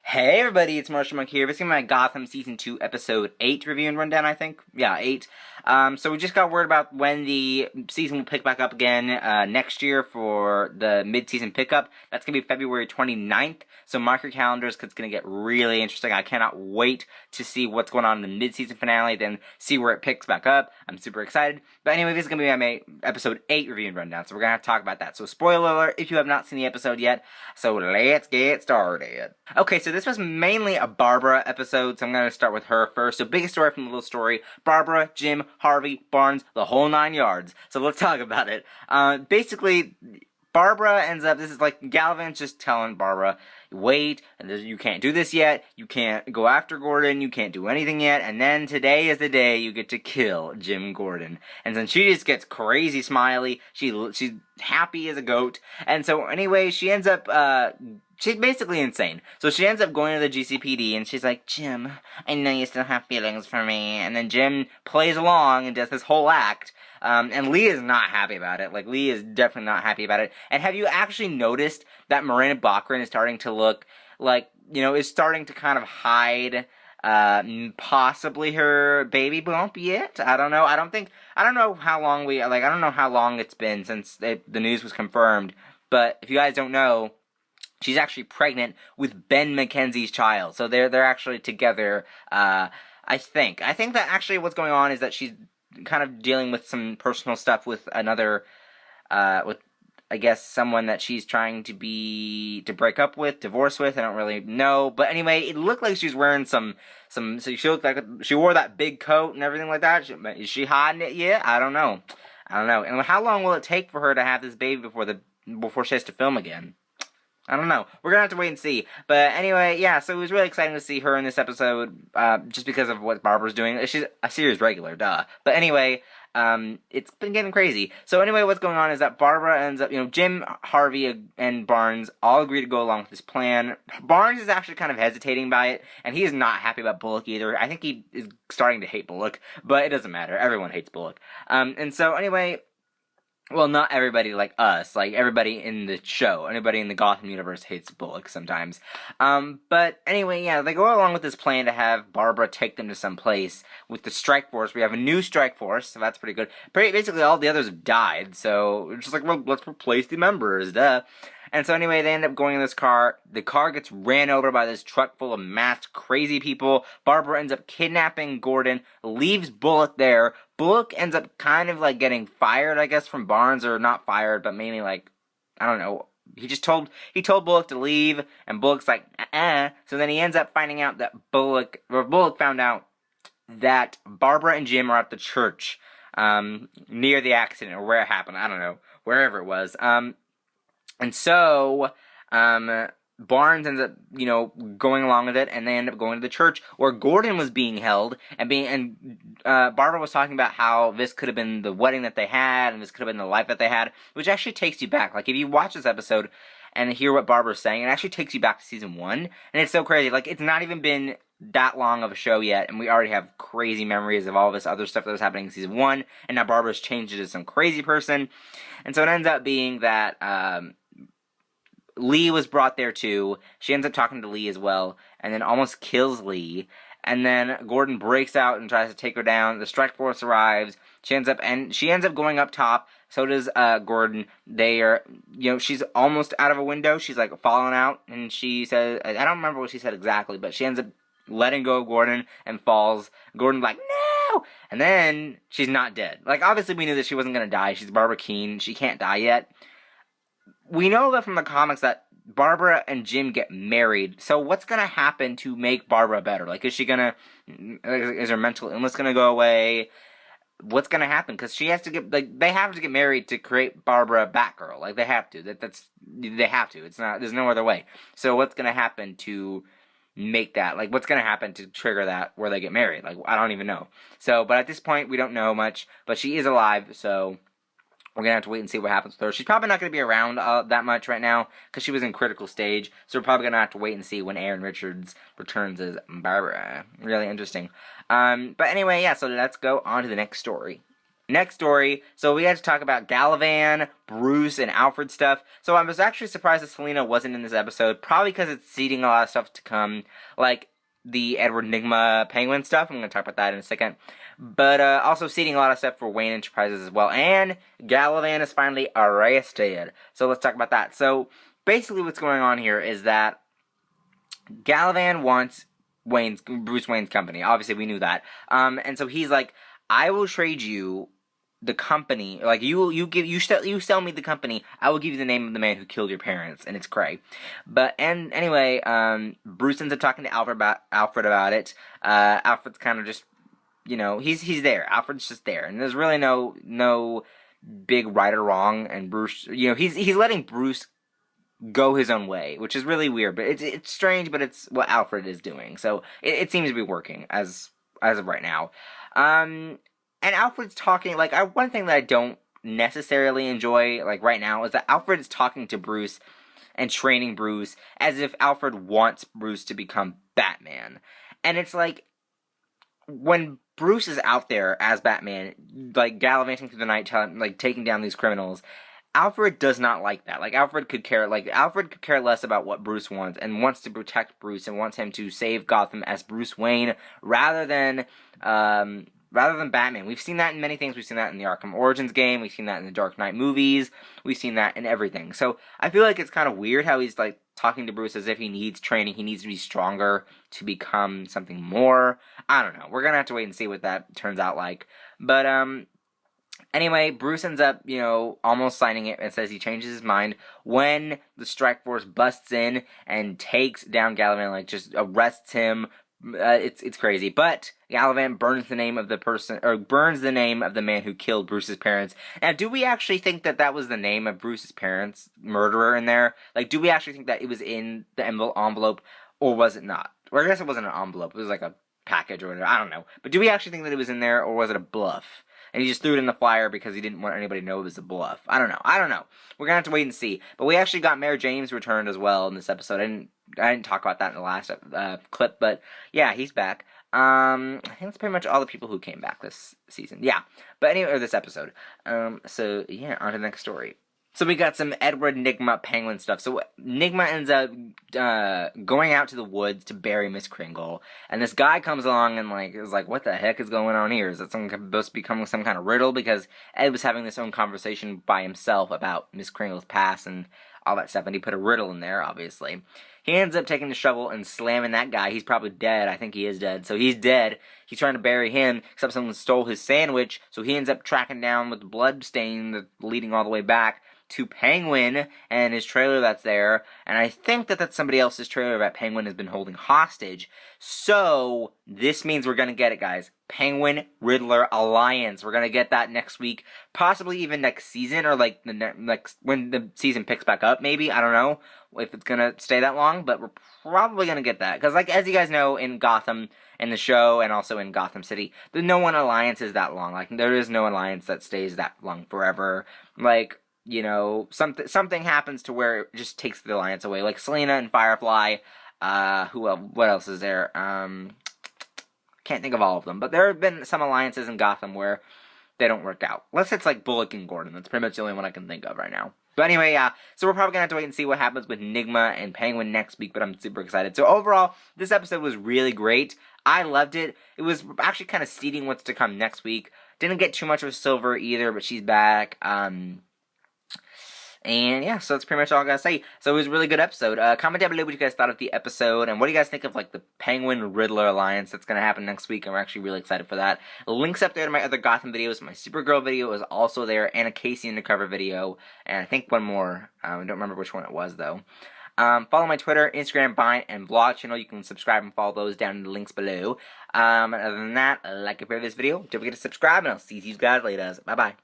Hey everybody, it's Marshall Monk here. This is my Gotham Season 2 Episode 8 review and rundown, I think. Yeah, 8. So we just got word about when the season will pick back up again next year for the mid-season pickup. That's going to be February 29th, so mark your calendars because it's going to get really interesting. I cannot wait to see what's going on in the mid-season finale, then see where it picks back up. I'm super excited. But anyway, this is going to be my Episode 8 review and rundown, so we're going to have to talk about that. So spoiler alert if you have not seen the episode yet, so let's get started. Okay, so this was mainly a Barbra episode, so I'm going to start with her first. So biggest story from the little story, Barbra, Jim, Harvey, Barnes, the whole 9 yards. So let's talk about it. Basically, Barbra ends up, this is like, Galavan's just telling Barbra, wait, you can't do this yet, you can't go after Gordon, you can't do anything yet, and then today is the day you get to kill Jim Gordon. And then she just gets crazy smiley, she's happy as a goat, and so anyway, she ends up, she's basically insane. So she ends up going to the GCPD, and she's like, Jim, I know you still have feelings for me. And then Jim plays along and does this whole act. And Lee is not happy about it. Like, Lee is definitely not happy about it. And have you actually noticed that Miranda Bachran is starting to look like, is starting to kind of hide possibly her baby bump yet? I don't know. I don't know how long I don't know how long it's been since the news was confirmed. But if you guys don't know, she's actually pregnant with Ben McKenzie's child, so they're actually together. I think that actually what's going on is that she's kind of dealing with some personal stuff with another, with I guess someone that she's trying to break up with, divorce with. I don't really know, but anyway, it looked like she's wearing some. So she looked like she wore that big coat and everything like that. Is she hiding it yet? I don't know. And how long will it take for her to have this baby before she has to film again? I don't know. We're gonna have to wait and see. But anyway, yeah, so it was really exciting to see her in this episode, just because of what Barbra's doing. She's a series regular, duh. But anyway, it's been getting crazy. So anyway, what's going on is that Barbra ends up, Jim, Harvey, and Barnes all agree to go along with this plan. Barnes is actually kind of hesitating by it, and he is not happy about Bullock either. I think he is starting to hate Bullock, but it doesn't matter. Everyone hates Bullock. And so anyway, well, not everybody like us, like everybody in the show, anybody in the Gotham universe hates Bullock sometimes. But anyway, yeah, they go along with this plan to have Barbra take them to some place with the strike force. We have a new strike force, so that's pretty good. Basically, all the others have died, so it's just like, well, let's replace the members, duh. And so anyway, they end up going in this car. The car gets ran over by this truck full of masked crazy people. Barbra ends up kidnapping Gordon, leaves Bullock there. Bullock ends up kind of like getting fired, I guess, from Barnes, or not fired, but mainly like, I don't know. He told Bullock to leave, and Bullock's like, So then he ends up finding out that Bullock found out that Barbra and Jim are at the church, near the accident, or where it happened. I don't know, wherever it was. And so, Barnes ends up, going along with it, and they end up going to the church where Gordon was being held, and Barbra was talking about how this could have been the wedding that they had, and this could have been the life that they had, which actually takes you back. Like, if you watch this episode and hear what Barbra's saying, it actually takes you back to season 1, and it's so crazy. Like, it's not even been that long of a show yet, and we already have crazy memories of all this other stuff that was happening in season 1, and now Barbra's changed into some crazy person, and so it ends up being that, Lee was brought there too. She ends up talking to Lee as well, and then almost kills Lee. And then Gordon breaks out and tries to take her down. The strike force arrives. She ends up going up top. So does Gordon. They are, she's almost out of a window. She's like falling out, and she says, I don't remember what she said exactly, but she ends up letting go of Gordon and falls. Gordon's like, no! And then she's not dead. Like, obviously we knew that she wasn't gonna die. She's Barbara Keene. She can't die yet. We know that from the comics that Barbra and Jim get married, so what's gonna happen to make Barbra better? Like, is her mental illness gonna go away? What's gonna happen? Because she has to they have to get married to create Barbra Batgirl. Like, they have to. They have to. There's no other way. So what's gonna happen to make that? Like, what's gonna happen to trigger that where they get married? Like, I don't even know. So, but at this point, we don't know much, but she is alive, so we're going to have to wait and see what happens with her. She's probably not going to be around that much right now because she was in critical stage. So we're probably going to have to wait and see when Aaron Richards returns as Barbra. Really interesting. But anyway, yeah, so let's go on to the next story. Next story, so we had to talk about Galavan, Bruce, and Alfred stuff. So I was actually surprised that Selena wasn't in this episode, probably because it's seeding a lot of stuff to come, like the Edward Nygma Penguin stuff. I'm going to talk about that in a second. But also seeding a lot of stuff for Wayne Enterprises as well. And Galavan is finally arrested. So let's talk about that. So basically what's going on here is that Galavan wants Bruce Wayne's company. Obviously we knew that. And so he's like, I will trade you the company, like you sell me the company, I will give you the name of the man who killed your parents, and it's Cray. And anyway, Bruce ends up talking to Alfred about it. Alfred's kind of just, he's there. Alfred's just there, and there's really no big right or wrong. And Bruce, he's letting Bruce go his own way, which is really weird, but it's strange, but it's what Alfred is doing, so it seems to be working as of right now. And Alfred's talking, like, one thing that I don't necessarily enjoy, like, right now, is that Alfred is talking to Bruce and training Bruce as if Alfred wants Bruce to become Batman. And it's like, when Bruce is out there as Batman, like, gallivanting through the night, taking down these criminals, Alfred does not like that. Like, Alfred could care less about what Bruce wants, and wants to protect Bruce, and wants him to save Gotham as Bruce Wayne, rather than Batman. We've seen that in many things. We've seen that in the Arkham Origins game. We've seen that in the Dark Knight movies. We've seen that in everything. So I feel like it's kind of weird how he's like talking to Bruce as if he needs training. He needs to be stronger to become something more. I don't know. We're gonna have to wait and see what that turns out like. But anyway, Bruce ends up, almost signing it and says he changes his mind when the Strike Force busts in and takes down Galavan, like just arrests him. It's crazy, but Galavan burns the name of the man who killed Bruce's parents. Now, do we actually think that was the name of Bruce's parents' murderer in there? Like, do we actually think that it was in the envelope, or was it not? Or I guess it wasn't an envelope, it was like a package or whatever, I don't know. But do we actually think that it was in there, or was it a bluff? And he just threw it in the flyer because he didn't want anybody to know it was a bluff. I don't know. We're gonna have to wait and see. But we actually got Mayor James returned as well in this episode. I didn't talk about that in the last clip, but yeah, he's back. I think that's pretty much all the people who came back this season. Yeah, but anyway, or this episode. So yeah, on to the next story. So we got some Edward Nygma Penguin stuff. So Nygma ends up going out to the woods to bury Miss Kringle, and this guy comes along and is like, what the heck is going on here? Is it supposed to become some kind of riddle? Because Ed was having this own conversation by himself about Miss Kringle's past and all that stuff, and he put a riddle in there, obviously. He ends up taking the shovel and slamming that guy. He's probably dead. I think he is dead. So he's dead. He's trying to bury him, except someone stole his sandwich, so he ends up tracking down with the blood stain that's leading all the way back to Penguin and his trailer that's there, and I think that that's somebody else's trailer that Penguin has been holding hostage. So this means we're gonna get it, guys. Penguin Riddler alliance. We're gonna get that next week, possibly even next season, or like the next when the season picks back up. Maybe, I don't know if it's gonna stay that long, but we're probably gonna get that because, like, as you guys know, in Gotham, in the show, and also in Gotham City, no one alliance is that long. Like, there is no alliance that stays that long forever. Like, something happens to where it just takes the alliance away. Like Selena and Firefly. What else is there? Can't think of all of them. But there have been some alliances in Gotham where they don't work out. Unless it's like Bullock and Gordon. That's pretty much the only one I can think of right now. But anyway, yeah. So we're probably going to have to wait and see what happens with Nygma and Penguin next week. But I'm super excited. So overall, this episode was really great. I loved it. It was actually kind of seeding what's to come next week. Didn't get too much with Silver either, but she's back. And yeah, so that's pretty much all I gotta say. So it was a really good episode. Comment down below what you guys thought of the episode, and what do you guys think of like the Penguin Riddler alliance that's gonna happen next week, and we're actually really excited for that. Links up there to my other Gotham videos. My Supergirl video is also there, and a Casey Undercover video, and I think one more. I don't remember which one it was though. Follow my Twitter, Instagram, Vine, and blog channel. You can subscribe and follow those down in the links below. And other than that, like and share this video. Don't forget to subscribe, and I'll see you guys later. Bye-bye.